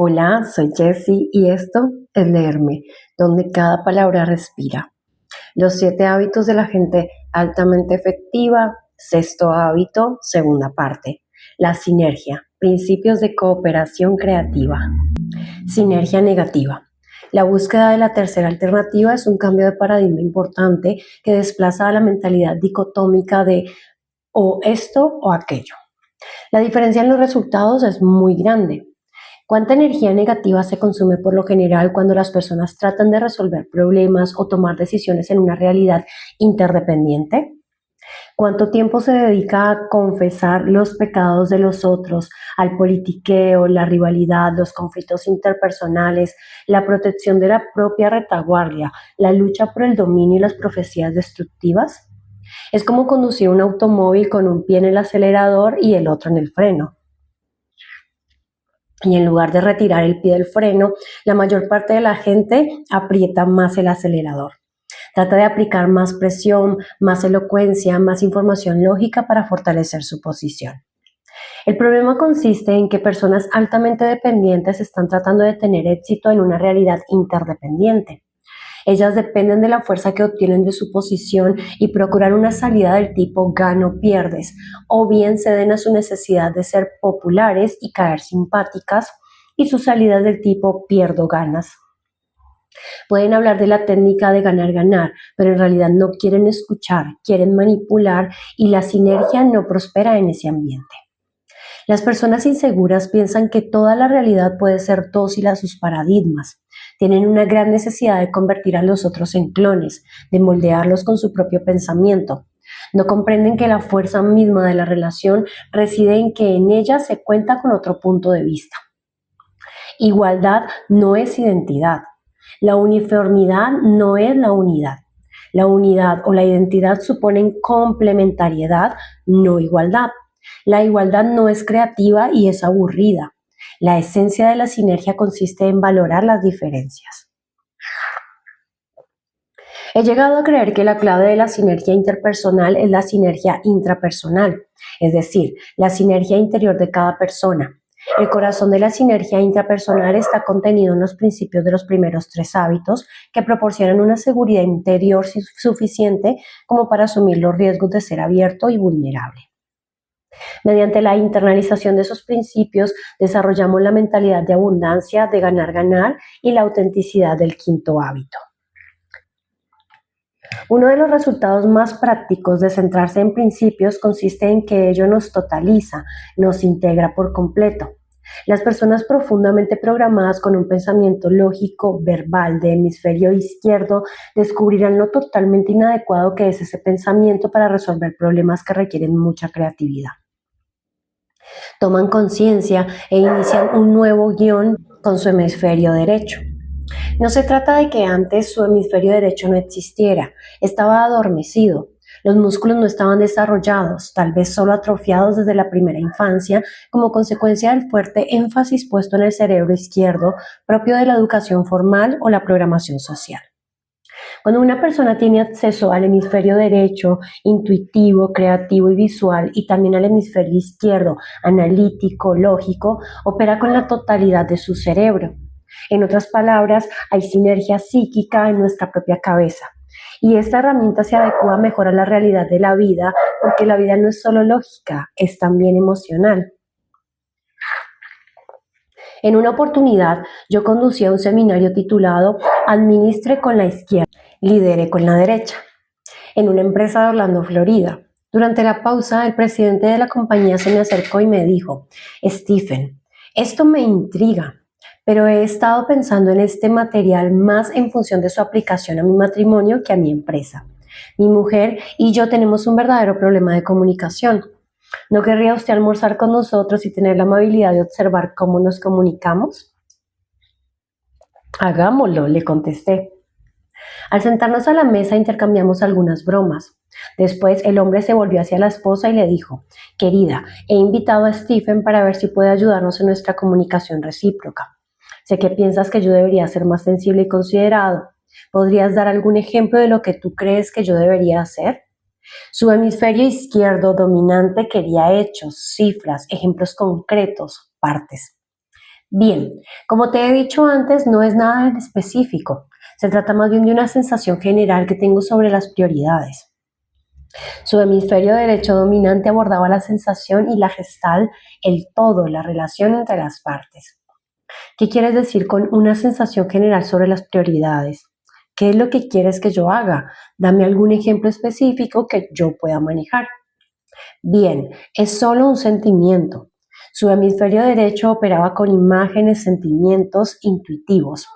Hola, soy Jessie y esto es Leerme, donde cada palabra respira. Los 7 hábitos de la gente altamente efectiva, sexto hábito, segunda parte. La sinergia, principios de cooperación creativa. Sinergia negativa. La búsqueda de la tercera alternativa es un cambio de paradigma importante que desplaza a la mentalidad dicotómica de o esto o aquello. La diferencia en los resultados es muy grande. ¿Cuánta energía negativa se consume por lo general cuando las personas tratan de resolver problemas o tomar decisiones en una realidad interdependiente? ¿Cuánto tiempo se dedica a confesar los pecados de los otros, al politiqueo, la rivalidad, los conflictos interpersonales, la protección de la propia retaguardia, la lucha por el dominio y las profecías destructivas? Es como conducir un automóvil con un pie en el acelerador y el otro en el freno. Y en lugar de retirar el pie del freno, la mayor parte de la gente aprieta más el acelerador. Trata de aplicar más presión, más elocuencia, más información lógica para fortalecer su posición. El problema consiste en que personas altamente dependientes están tratando de tener éxito en una realidad interdependiente. Ellas dependen de la fuerza que obtienen de su posición y procuran una salida del tipo gano-pierdes, o bien ceden a su necesidad de ser populares y caer simpáticas, y sus salidas del tipo pierdo-ganas. Pueden hablar de la técnica de ganar-ganar, pero en realidad no quieren escuchar, quieren manipular y la sinergia no prospera en ese ambiente. Las personas inseguras piensan que toda la realidad puede ser dócil a sus paradigmas. Tienen una gran necesidad de convertir a los otros en clones, de moldearlos con su propio pensamiento. No comprenden que la fuerza misma de la relación reside en que en ella se cuenta con otro punto de vista. Igualdad no es identidad. La uniformidad no es la unidad. La unidad o la identidad suponen complementariedad, no igualdad. La igualdad no es creativa y es aburrida. La esencia de la sinergia consiste en valorar las diferencias. He llegado a creer que la clave de la sinergia interpersonal es la sinergia intrapersonal, es decir, la sinergia interior de cada persona. El corazón de la sinergia intrapersonal está contenido en los principios de los primeros 3 hábitos que proporcionan una seguridad interior suficiente como para asumir los riesgos de ser abierto y vulnerable. Mediante la internalización de esos principios, desarrollamos la mentalidad de abundancia, de ganar-ganar y la autenticidad del 5.º hábito. Uno de los resultados más prácticos de centrarse en principios consiste en que ello nos totaliza, nos integra por completo. Las personas profundamente programadas con un pensamiento lógico, verbal, de hemisferio izquierdo, descubrirán lo totalmente inadecuado que es ese pensamiento para resolver problemas que requieren mucha creatividad. Toman conciencia e inician un nuevo guión con su hemisferio derecho. No se trata de que antes su hemisferio derecho no existiera, estaba adormecido. Los músculos no estaban desarrollados, tal vez solo atrofiados desde la primera infancia, como consecuencia del fuerte énfasis puesto en el cerebro izquierdo, propio de la educación formal o la programación social. Cuando una persona tiene acceso al hemisferio derecho, intuitivo, creativo y visual, y también al hemisferio izquierdo, analítico, lógico, opera con la totalidad de su cerebro. En otras palabras, hay sinergia psíquica en nuestra propia cabeza. Y esta herramienta se adecua mejor a la realidad de la vida, porque la vida no es solo lógica, es también emocional. En una oportunidad, yo conducía un seminario titulado Administre con la izquierda, lidere con la derecha, en una empresa de Orlando, Florida. Durante la pausa, el presidente de la compañía se me acercó y me dijo: Stephen, esto me intriga, pero he estado pensando en este material más en función de su aplicación a mi matrimonio que a mi empresa. Mi mujer y yo tenemos un verdadero problema de comunicación. ¿No querría usted almorzar con nosotros y tener la amabilidad de observar cómo nos comunicamos? Hagámoslo, le contesté. Al sentarnos a la mesa intercambiamos algunas bromas. Después el hombre se volvió hacia la esposa y le dijo: Querida, he invitado a Stephen para ver si puede ayudarnos en nuestra comunicación recíproca. Sé que piensas que yo debería ser más sensible y considerado. ¿Podrías dar algún ejemplo de lo que tú crees que yo debería hacer? Su hemisferio izquierdo dominante quería hechos, cifras, ejemplos concretos, partes. Bien, como te he dicho antes, no es nada en específico. Se trata más bien de una sensación general que tengo sobre las prioridades. Su hemisferio derecho dominante abordaba la sensación y la gestal, el todo, la relación entre las partes. ¿Qué quieres decir con una sensación general sobre las prioridades? ¿Qué es lo que quieres que yo haga? Dame algún ejemplo específico que yo pueda manejar. Bien, es solo un sentimiento. Su hemisferio derecho operaba con imágenes, sentimientos intuitivos.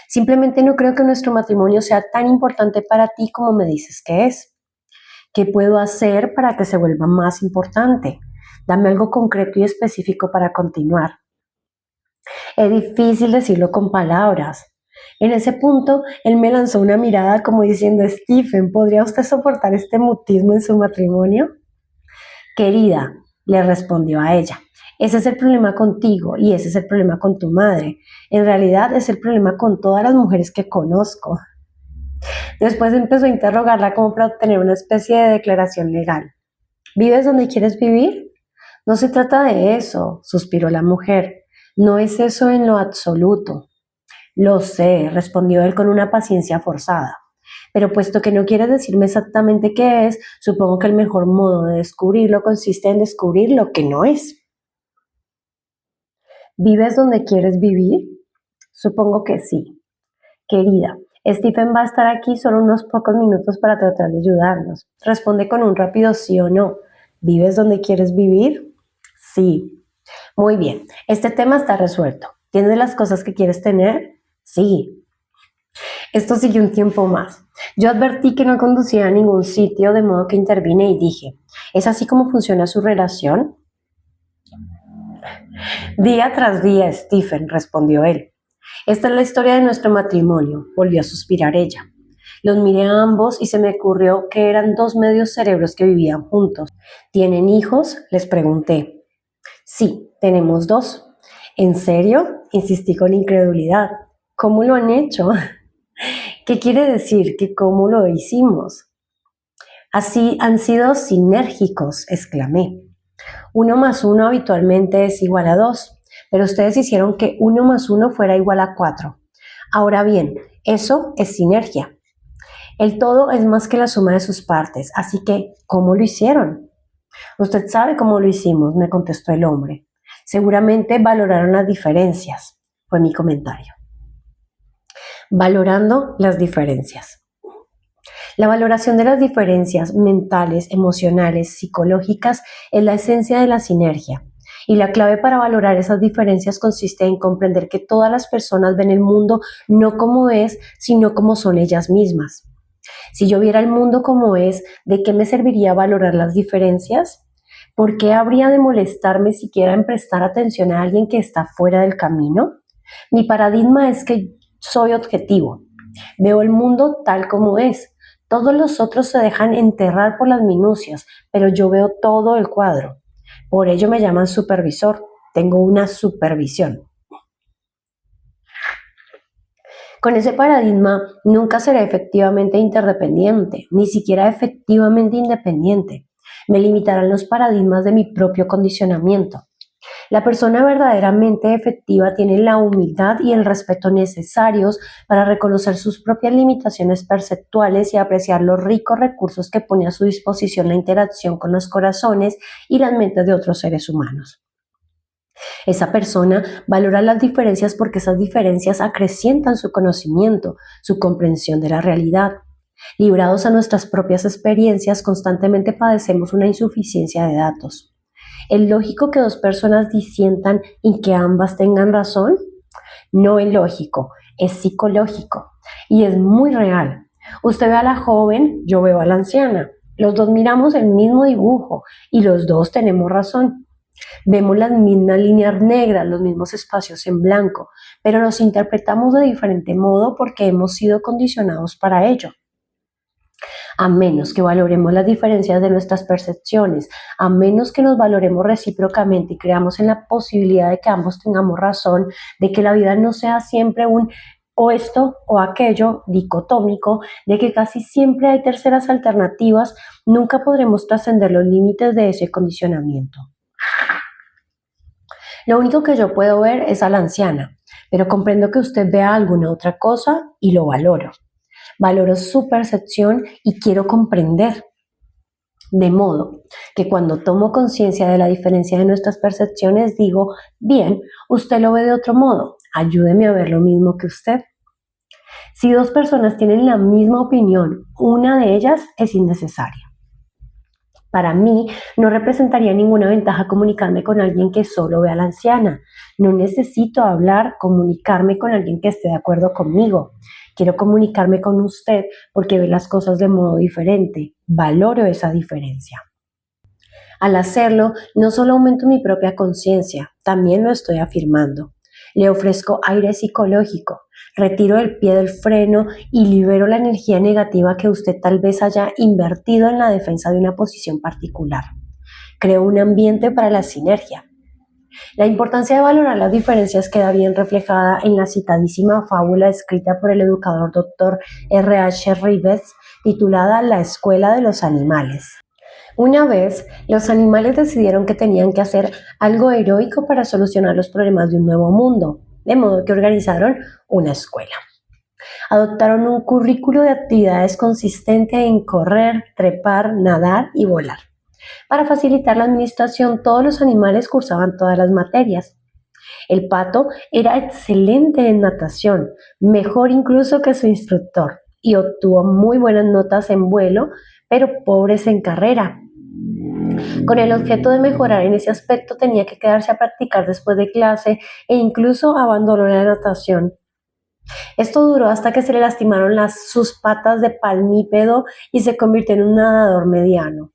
Simplemente no creo que nuestro matrimonio sea tan importante para ti como me dices que es. ¿Qué puedo hacer para que se vuelva más importante? Dame algo concreto y específico para continuar. Es difícil decirlo con palabras. En ese punto, él me lanzó una mirada como diciendo, Stephen, ¿podría usted soportar este mutismo en su matrimonio? Querida, le respondió a ella, ese es el problema contigo y ese es el problema con tu madre. En realidad es el problema con todas las mujeres que conozco. Después empezó a interrogarla como para obtener una especie de declaración legal. ¿Vives donde quieres vivir? No se trata de eso, suspiró la mujer. No es eso en lo absoluto. Lo sé, respondió él con una paciencia forzada. Pero puesto que no quieres decirme exactamente qué es, supongo que el mejor modo de descubrirlo consiste en descubrir lo que no es. ¿Vives donde quieres vivir? Supongo que sí. Querida, Stephen va a estar aquí solo unos pocos minutos para tratar de ayudarnos. Responde con un rápido sí o no. ¿Vives donde quieres vivir? Sí. Muy bien, este tema está resuelto. ¿Tienes las cosas que quieres tener? Sí. Esto siguió un tiempo más. Yo advertí que no conducía a ningún sitio, de modo que intervine y dije, ¿es así como funciona su relación? Día tras día, Stephen, respondió él. Esta es la historia de nuestro matrimonio, volvió a suspirar ella. Los miré a ambos y se me ocurrió que eran dos medios cerebros que vivían juntos. ¿Tienen hijos? Les pregunté. Sí, tenemos dos. ¿En serio? Insistí con incredulidad. ¿Cómo lo han hecho? ¿Qué quiere decir que cómo lo hicimos? Así han sido sinérgicos, exclamé. 1 más 1 habitualmente es igual a 2, pero ustedes hicieron que 1 más 1 fuera igual a 4. Ahora bien, eso es sinergia. El todo es más que la suma de sus partes, así que, ¿cómo lo hicieron? Usted sabe cómo lo hicimos, me contestó el hombre. Seguramente valoraron las diferencias, fue mi comentario. Valorando las diferencias. La valoración de las diferencias mentales, emocionales, psicológicas es la esencia de la sinergia. Y la clave para valorar esas diferencias consiste en comprender que todas las personas ven el mundo no como es, sino como son ellas mismas. Si yo viera el mundo como es, ¿de qué me serviría valorar las diferencias? ¿Por qué habría de molestarme siquiera en prestar atención a alguien que está fuera del camino? Mi paradigma es que soy objetivo. Veo el mundo tal como es. Todos los otros se dejan enterrar por las minucias, pero yo veo todo el cuadro. Por ello me llaman supervisor. Tengo una supervisión. Con ese paradigma nunca seré efectivamente interdependiente, ni siquiera efectivamente independiente. Me limitarán los paradigmas de mi propio condicionamiento. La persona verdaderamente efectiva tiene la humildad y el respeto necesarios para reconocer sus propias limitaciones perceptuales y apreciar los ricos recursos que pone a su disposición la interacción con los corazones y las mentes de otros seres humanos. Esa persona valora las diferencias porque esas diferencias acrecientan su conocimiento, su comprensión de la realidad. Librados a nuestras propias experiencias, constantemente padecemos una insuficiencia de datos. ¿Es lógico que dos personas disientan y que ambas tengan razón? No es lógico, es psicológico y es muy real. Usted ve a la joven, yo veo a la anciana. Los dos miramos el mismo dibujo y los dos tenemos razón. Vemos las mismas líneas negras, los mismos espacios en blanco, pero los interpretamos de diferente modo porque hemos sido condicionados para ello. A menos que valoremos las diferencias de nuestras percepciones, a menos que nos valoremos recíprocamente y creamos en la posibilidad de que ambos tengamos razón, de que la vida no sea siempre un o esto o aquello dicotómico, de que casi siempre hay terceras alternativas, nunca podremos trascender los límites de ese condicionamiento. Lo único que yo puedo ver es a la anciana, pero comprendo que usted vea alguna otra cosa y lo valoro. Valoro su percepción y quiero comprender. De modo que cuando tomo conciencia de la diferencia de nuestras percepciones, digo, bien, usted lo ve de otro modo, ayúdeme a ver lo mismo que usted. Si dos personas tienen la misma opinión, una de ellas es innecesaria. Para mí, no representaría ninguna ventaja comunicarme con alguien que solo ve a la anciana. No necesito hablar, comunicarme con alguien que esté de acuerdo conmigo. Quiero comunicarme con usted porque ve las cosas de modo diferente. Valoro esa diferencia. Al hacerlo, no solo aumento mi propia conciencia, también lo estoy afirmando. Le ofrezco aire psicológico, retiro el pie del freno y libero la energía negativa que usted tal vez haya invertido en la defensa de una posición particular. Creo un ambiente para la sinergia. La importancia de valorar las diferencias queda bien reflejada en la citadísima fábula escrita por el educador Dr. R.H. Reeves titulada La Escuela de los Animales. Una vez, los animales decidieron que tenían que hacer algo heroico para solucionar los problemas de un nuevo mundo, de modo que organizaron una escuela. Adoptaron un currículo de actividades consistente en correr, trepar, nadar y volar. Para facilitar la administración, todos los animales cursaban todas las materias. El pato era excelente en natación, mejor incluso que su instructor, y obtuvo muy buenas notas en vuelo, pero pobres en carrera. Con el objeto de mejorar en ese aspecto tenía que quedarse a practicar después de clase e incluso abandonó la natación. Esto duró hasta que se le lastimaron sus patas de palmípedo y se convirtió en un nadador mediano.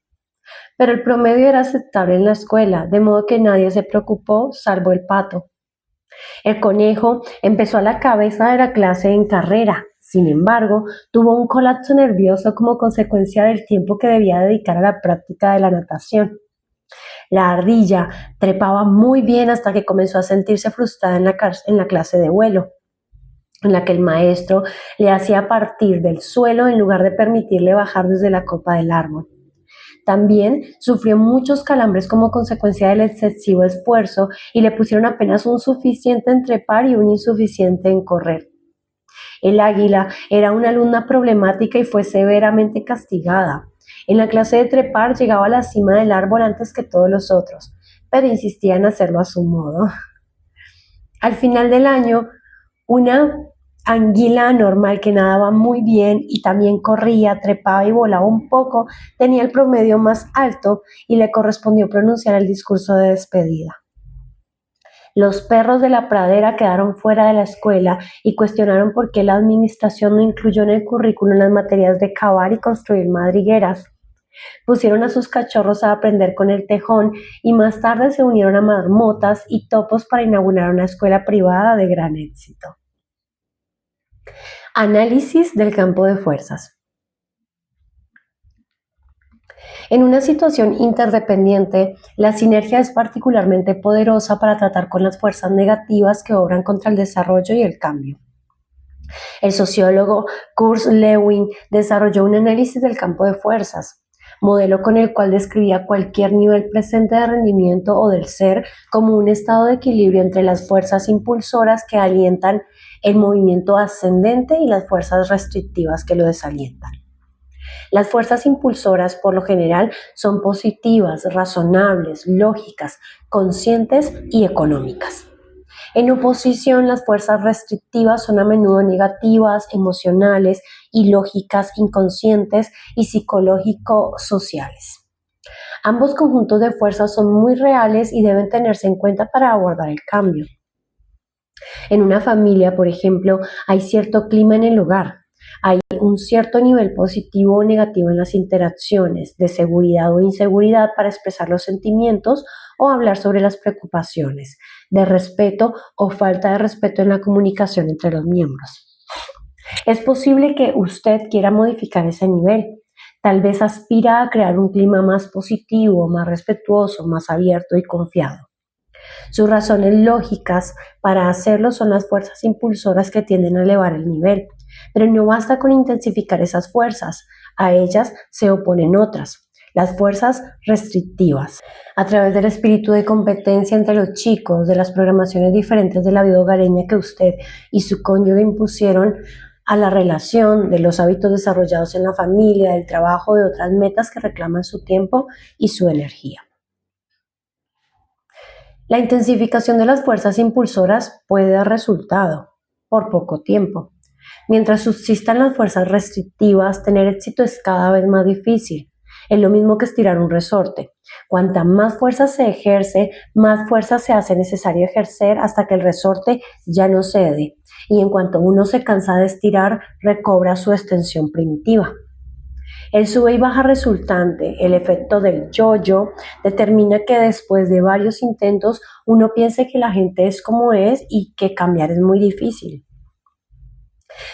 Pero el promedio era aceptable en la escuela, de modo que nadie se preocupó, salvo el pato. El conejo empezó a la cabeza de la clase en carrera. Sin embargo, tuvo un colapso nervioso como consecuencia del tiempo que debía dedicar a la práctica de la natación. La ardilla trepaba muy bien hasta que comenzó a sentirse frustrada en la clase de vuelo, en la que el maestro le hacía partir del suelo en lugar de permitirle bajar desde la copa del árbol. También sufrió muchos calambres como consecuencia del excesivo esfuerzo y le pusieron apenas un suficiente en trepar y un insuficiente en correr. El águila era una alumna problemática y fue severamente castigada. En la clase de trepar llegaba a la cima del árbol antes que todos los otros, pero insistía en hacerlo a su modo. Al final del año, una anguila normal que nadaba muy bien y también corría, trepaba y volaba un poco, tenía el promedio más alto y le correspondió pronunciar el discurso de despedida. Los perros de la pradera quedaron fuera de la escuela y cuestionaron por qué la administración no incluyó en el currículum las materias de cavar y construir madrigueras. Pusieron a sus cachorros a aprender con el tejón y más tarde se unieron a marmotas y topos para inaugurar una escuela privada de gran éxito. Análisis del campo de fuerzas. En una situación interdependiente, la sinergia es particularmente poderosa para tratar con las fuerzas negativas que obran contra el desarrollo y el cambio. El sociólogo Kurt Lewin desarrolló un análisis del campo de fuerzas, modelo con el cual describía cualquier nivel presente de rendimiento o del ser como un estado de equilibrio entre las fuerzas impulsoras que alientan el movimiento ascendente y las fuerzas restrictivas que lo desalientan. Las fuerzas impulsoras, por lo general, son positivas, razonables, lógicas, conscientes y económicas. En oposición, las fuerzas restrictivas son a menudo negativas, emocionales, ilógicas, inconscientes y psicológico-sociales. Ambos conjuntos de fuerzas son muy reales y deben tenerse en cuenta para abordar el cambio. En una familia, por ejemplo, hay cierto clima en el hogar. Hay un cierto nivel positivo o negativo en las interacciones, de seguridad o inseguridad para expresar los sentimientos o hablar sobre las preocupaciones, de respeto o falta de respeto en la comunicación entre los miembros. Es posible que usted quiera modificar ese nivel. Tal vez aspira a crear un clima más positivo, más respetuoso, más abierto y confiado. Sus razones lógicas para hacerlo son las fuerzas impulsoras que tienden a elevar el nivel, pero no basta con intensificar esas fuerzas, a ellas se oponen otras. las fuerzas restrictivas. A través del espíritu de competencia entre los chicos, de las programaciones diferentes de la vida hogareña que usted y su cónyuge impusieron a la relación, de los hábitos desarrollados en la familia, del trabajo, de otras metas que reclaman su tiempo y su energía. La intensificación de las fuerzas impulsoras puede dar resultado por poco tiempo. Mientras subsistan las fuerzas restrictivas, tener éxito es cada vez más difícil. Es lo mismo que estirar un resorte. Cuanta más fuerza se ejerce, más fuerza se hace necesario ejercer hasta que el resorte ya no cede. Y en cuanto uno se cansa de estirar, recobra su extensión primitiva. El sube y baja resultante, el efecto del yo-yo, determina que después de varios intentos uno piense que la gente es como es y que cambiar es muy difícil.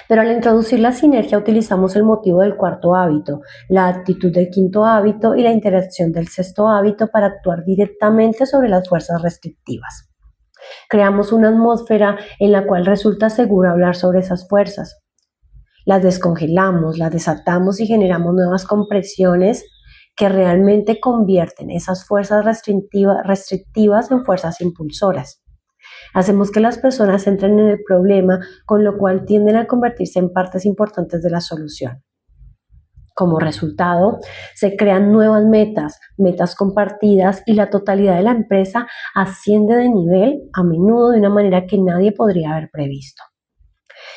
Pero al introducir la sinergia utilizamos el motivo del cuarto hábito, la actitud del quinto hábito y la interacción del sexto hábito para actuar directamente sobre las fuerzas restrictivas. Creamos una atmósfera en la cual resulta seguro hablar sobre esas fuerzas. Las descongelamos, las desatamos y generamos nuevas compresiones que realmente convierten esas fuerzas restrictivas en fuerzas impulsoras. Hacemos que las personas entren en el problema, con lo cual tienden a convertirse en partes importantes de la solución. Como resultado, se crean nuevas metas, metas compartidas y la totalidad de la empresa asciende de nivel, a menudo de una manera que nadie podría haber previsto.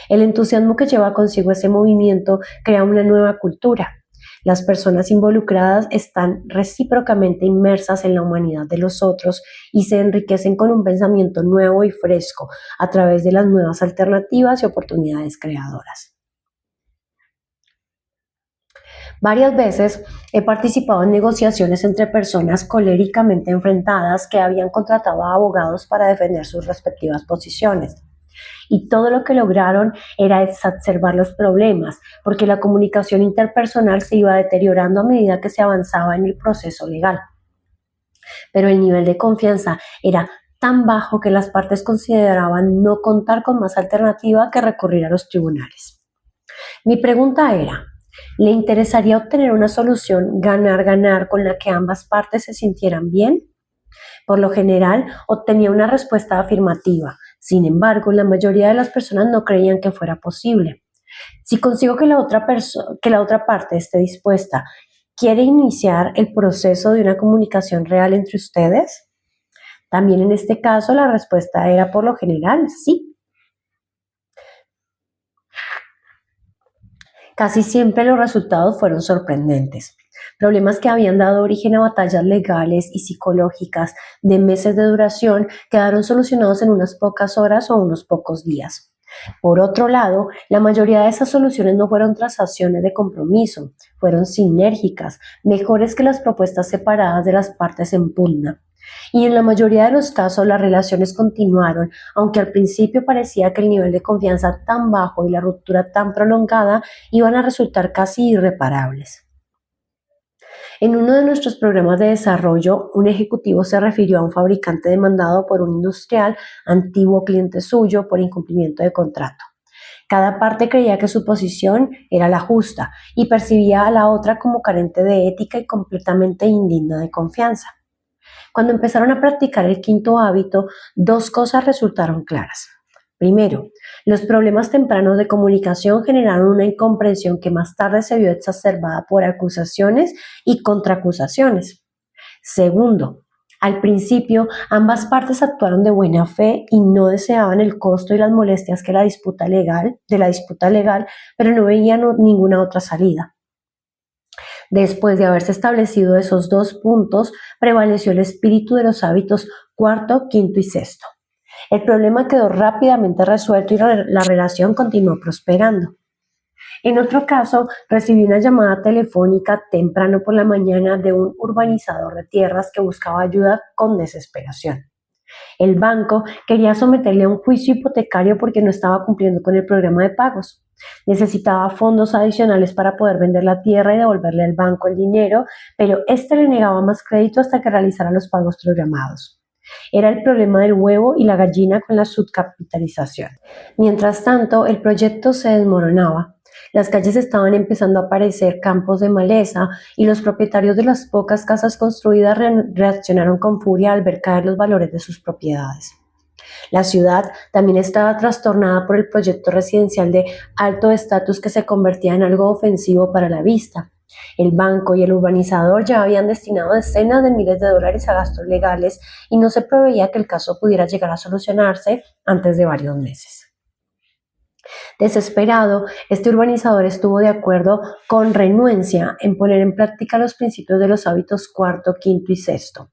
El entusiasmo que lleva consigo ese movimiento crea una nueva cultura. Las personas involucradas están recíprocamente inmersas en la humanidad de los otros y se enriquecen con un pensamiento nuevo y fresco a través de las nuevas alternativas y oportunidades creadoras. Varias veces he participado en negociaciones entre personas coléricamente enfrentadas que habían contratado a abogados para defender sus respectivas posiciones. Y todo lo que lograron era exacerbar los problemas, porque la comunicación interpersonal se iba deteriorando a medida que se avanzaba en el proceso legal. Pero el nivel de confianza era tan bajo que las partes consideraban no contar con más alternativa que recurrir a los tribunales. Mi pregunta era, ¿le interesaría obtener una solución ganar-ganar con la que ambas partes se sintieran bien? Por lo general, obtenía una respuesta afirmativa. Sin embargo, la mayoría de las personas no creían que fuera posible. Si consigo que la otra parte esté dispuesta, ¿quiere iniciar el proceso de una comunicación real entre ustedes? También en este caso, la respuesta era por lo general sí. Casi siempre los resultados fueron sorprendentes. Problemas que habían dado origen a batallas legales y psicológicas de meses de duración quedaron solucionados en unas pocas horas o unos pocos días. Por otro lado, la mayoría de esas soluciones no fueron transacciones de compromiso, fueron sinérgicas, mejores que las propuestas separadas de las partes en pugna. Y en la mayoría de los casos las relaciones continuaron, aunque al principio parecía que el nivel de confianza tan bajo y la ruptura tan prolongada iban a resultar casi irreparables. En uno de nuestros programas de desarrollo, un ejecutivo se refirió a un fabricante demandado por un industrial antiguo cliente suyo por incumplimiento de contrato. Cada parte creía que su posición era la justa y percibía a la otra como carente de ética y completamente indigna de confianza. Cuando empezaron a practicar el quinto hábito, dos cosas resultaron claras. Primero, los problemas tempranos de comunicación generaron una incomprensión que más tarde se vio exacerbada por acusaciones y contraacusaciones. Segundo, al principio, ambas partes actuaron de buena fe y no deseaban el costo y las molestias de la disputa legal, pero no veían ninguna otra salida. Después de haberse establecido esos dos puntos, prevaleció el espíritu de los hábitos cuarto, quinto y sexto. El problema quedó rápidamente resuelto y la relación continuó prosperando. En otro caso, recibí una llamada telefónica temprano por la mañana de un urbanizador de tierras que buscaba ayuda con desesperación. El banco quería someterle a un juicio hipotecario porque no estaba cumpliendo con el programa de pagos. Necesitaba fondos adicionales para poder vender la tierra y devolverle al banco el dinero, pero éste le negaba más crédito hasta que realizara los pagos programados. Era el problema del huevo y la gallina con la subcapitalización. Mientras tanto, el proyecto se desmoronaba. Las calles estaban empezando a parecer campos de maleza y los propietarios de las pocas casas construidas reaccionaron con furia al ver caer los valores de sus propiedades. La ciudad también estaba trastornada por el proyecto residencial de alto estatus que se convertía en algo ofensivo para la vista. El banco y el urbanizador ya habían destinado decenas de miles de dólares a gastos legales y no se preveía que el caso pudiera llegar a solucionarse antes de varios meses. Desesperado, este urbanizador estuvo de acuerdo con renuencia en poner en práctica los principios de los hábitos cuarto, quinto y sexto.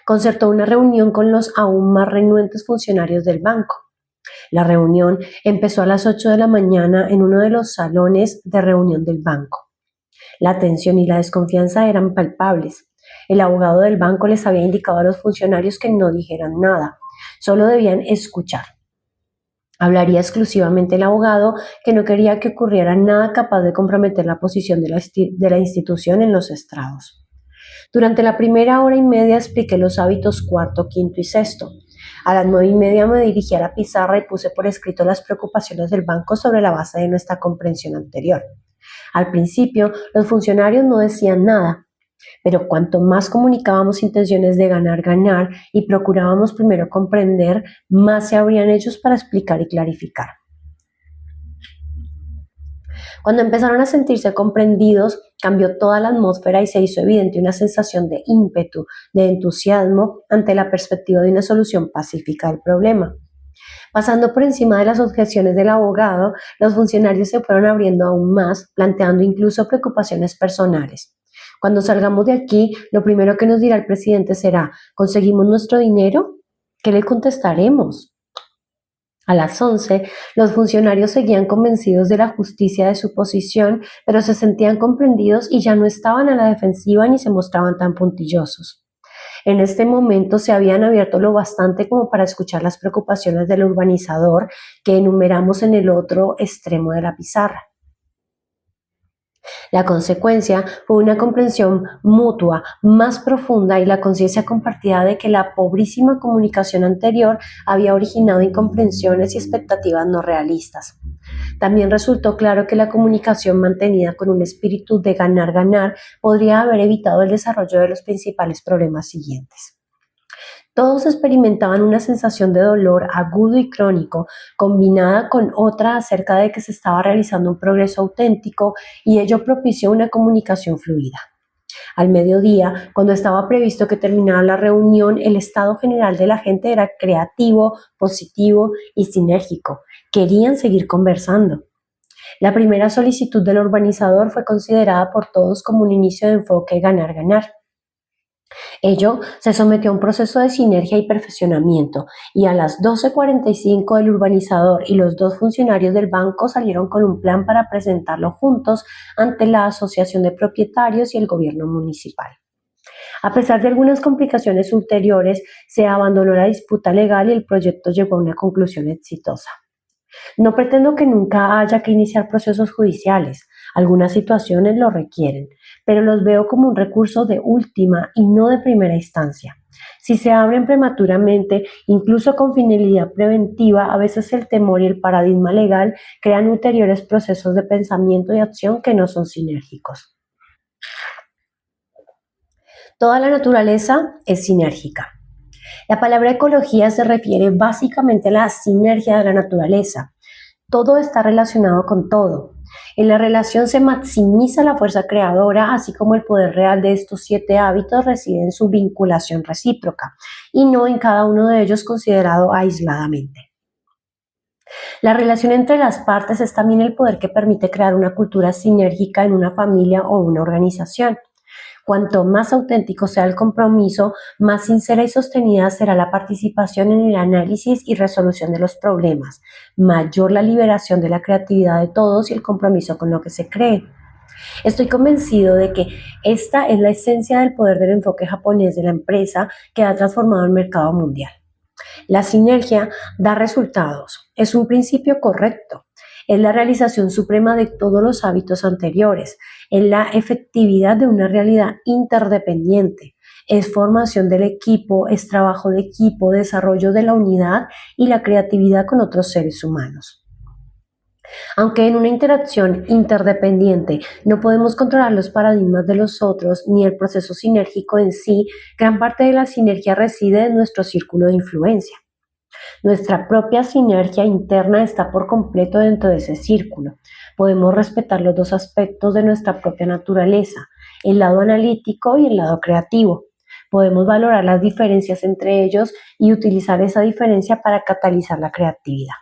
Concertó una reunión con los aún más renuentes funcionarios del banco. La reunión empezó a las 8 de la mañana en uno de los salones de reunión del banco. La tensión y la desconfianza eran palpables. El abogado del banco les había indicado a los funcionarios que no dijeran nada, solo debían escuchar. Hablaría exclusivamente el abogado, que no quería que ocurriera nada capaz de comprometer la posición de la institución en los estrados. Durante la primera hora y media expliqué los hábitos cuarto, quinto y sexto. A las 9:30 me dirigí a la pizarra y puse por escrito las preocupaciones del banco sobre la base de nuestra comprensión anterior. Al principio, los funcionarios no decían nada, pero cuanto más comunicábamos intenciones de ganar y procurábamos primero comprender, más se abrían ellos para explicar y clarificar. Cuando empezaron a sentirse comprendidos, cambió toda la atmósfera y se hizo evidente una sensación de ímpetu, de entusiasmo ante la perspectiva de una solución pacífica del problema. Pasando por encima de las objeciones del abogado, los funcionarios se fueron abriendo aún más, planteando incluso preocupaciones personales. Cuando salgamos de aquí, lo primero que nos dirá el presidente será: ¿conseguimos nuestro dinero? ¿Qué le contestaremos? A las 11, los funcionarios seguían convencidos de la justicia de su posición, pero se sentían comprendidos y ya no estaban a la defensiva ni se mostraban tan puntillosos. En este momento se habían abierto lo bastante como para escuchar las preocupaciones del urbanizador que enumeramos en el otro extremo de la pizarra. La consecuencia fue una comprensión mutua más profunda y la conciencia compartida de que la pobrísima comunicación anterior había originado incomprensiones y expectativas no realistas. También resultó claro que la comunicación mantenida con un espíritu de ganar podría haber evitado el desarrollo de los principales problemas siguientes. Todos experimentaban una sensación de dolor agudo y crónico, combinada con otra acerca de que se estaba realizando un progreso auténtico, y ello propició una comunicación fluida. Al mediodía, cuando estaba previsto que terminara la reunión, el estado general de la gente era creativo, positivo y sinérgico. Querían seguir conversando. La primera solicitud del urbanizador fue considerada por todos como un inicio de enfoque ganar. Ello se sometió a un proceso de sinergia y perfeccionamiento, y a las 12:45 el urbanizador y los dos funcionarios del banco salieron con un plan para presentarlo juntos ante la Asociación de Propietarios y el gobierno municipal. A pesar de algunas complicaciones ulteriores, se abandonó la disputa legal y el proyecto llegó a una conclusión exitosa. No pretendo que nunca haya que iniciar procesos judiciales. Algunas situaciones lo requieren, pero los veo como un recurso de última y no de primera instancia. Si se abren prematuramente, incluso con finalidad preventiva, a veces el temor y el paradigma legal crean ulteriores procesos de pensamiento y acción que no son sinérgicos. Toda la naturaleza es sinérgica. La palabra ecología se refiere básicamente a la sinergia de la naturaleza. Todo está relacionado con todo. En la relación se maximiza la fuerza creadora, así como el poder real de estos 7 hábitos reside en su vinculación recíproca y no en cada uno de ellos considerado aisladamente. La relación entre las partes es también el poder que permite crear una cultura sinérgica en una familia o una organización. Cuanto más auténtico sea el compromiso, más sincera y sostenida será la participación en el análisis y resolución de los problemas, mayor la liberación de la creatividad de todos y el compromiso con lo que se cree. Estoy convencido de que esta es la esencia del poder del enfoque japonés de la empresa que ha transformado el mercado mundial. La sinergia da resultados, es un principio correcto, es la realización suprema de todos los hábitos anteriores, es la efectividad de una realidad interdependiente, es formación del equipo, es trabajo de equipo, desarrollo de la unidad y la creatividad con otros seres humanos. Aunque en una interacción interdependiente no podemos controlar los paradigmas de los otros ni el proceso sinérgico en sí, gran parte de la sinergia reside en nuestro círculo de influencia. Nuestra propia sinergia interna está por completo dentro de ese círculo. Podemos respetar los dos aspectos de nuestra propia naturaleza, el lado analítico y el lado creativo. Podemos valorar las diferencias entre ellos y utilizar esa diferencia para catalizar la creatividad.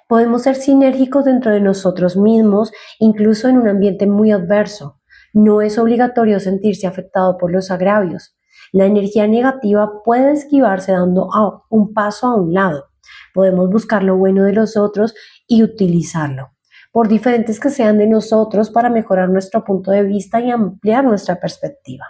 Podemos ser sinérgicos dentro de nosotros mismos, incluso en un ambiente muy adverso. No es obligatorio sentirse afectado por los agravios. La energía negativa puede esquivarse dando un paso a un lado. Podemos buscar lo bueno de los otros y utilizarlo, por diferentes que sean de nosotros, para mejorar nuestro punto de vista y ampliar nuestra perspectiva.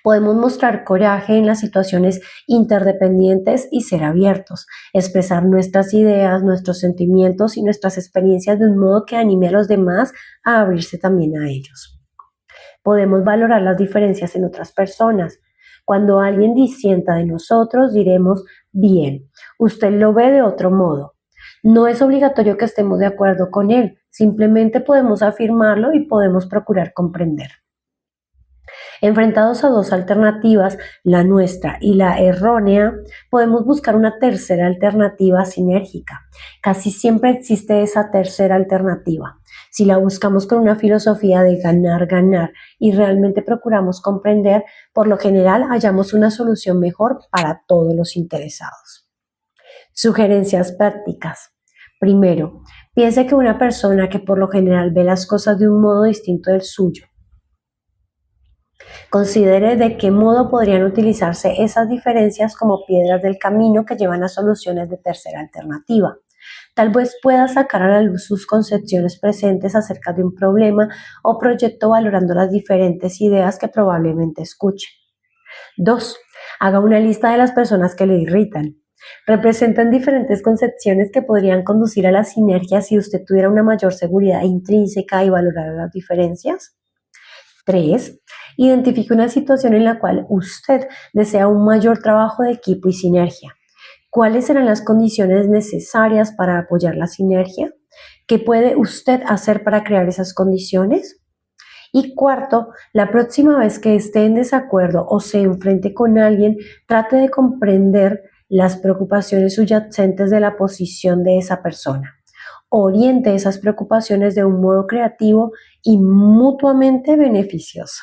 Podemos mostrar coraje en las situaciones interdependientes y ser abiertos, expresar nuestras ideas, nuestros sentimientos y nuestras experiencias de un modo que anime a los demás a abrirse también a ellos. Podemos valorar las diferencias en otras personas. Cuando alguien disienta de nosotros, diremos: bien, usted lo ve de otro modo. No es obligatorio que estemos de acuerdo con él, simplemente podemos afirmarlo y podemos procurar comprender. Enfrentados a dos alternativas, la nuestra y la errónea, podemos buscar una tercera alternativa sinérgica. Casi siempre existe esa tercera alternativa. Si la buscamos con una filosofía de ganar, ganar y realmente procuramos comprender, por lo general hallamos una solución mejor para todos los interesados. Sugerencias prácticas. Primero, piense que una persona que por lo general ve las cosas de un modo distinto del suyo. Considere de qué modo podrían utilizarse esas diferencias como piedras del camino que llevan a soluciones de tercera alternativa. Tal vez pueda sacar a la luz sus concepciones presentes acerca de un problema o proyecto, valorando las diferentes ideas que probablemente escuche. 2. Haga una lista de las personas que le irritan. Representan diferentes concepciones que podrían conducir a la sinergia si usted tuviera una mayor seguridad intrínseca y valorara las diferencias. 3. Identifique una situación en la cual usted desea un mayor trabajo de equipo y sinergia. ¿Cuáles serán las condiciones necesarias para apoyar la sinergia? ¿Qué puede usted hacer para crear esas condiciones? Y cuarto, la próxima vez que esté en desacuerdo o se enfrente con alguien, trate de comprender las preocupaciones subyacentes de la posición de esa persona. Oriente esas preocupaciones de un modo creativo y mutuamente beneficioso.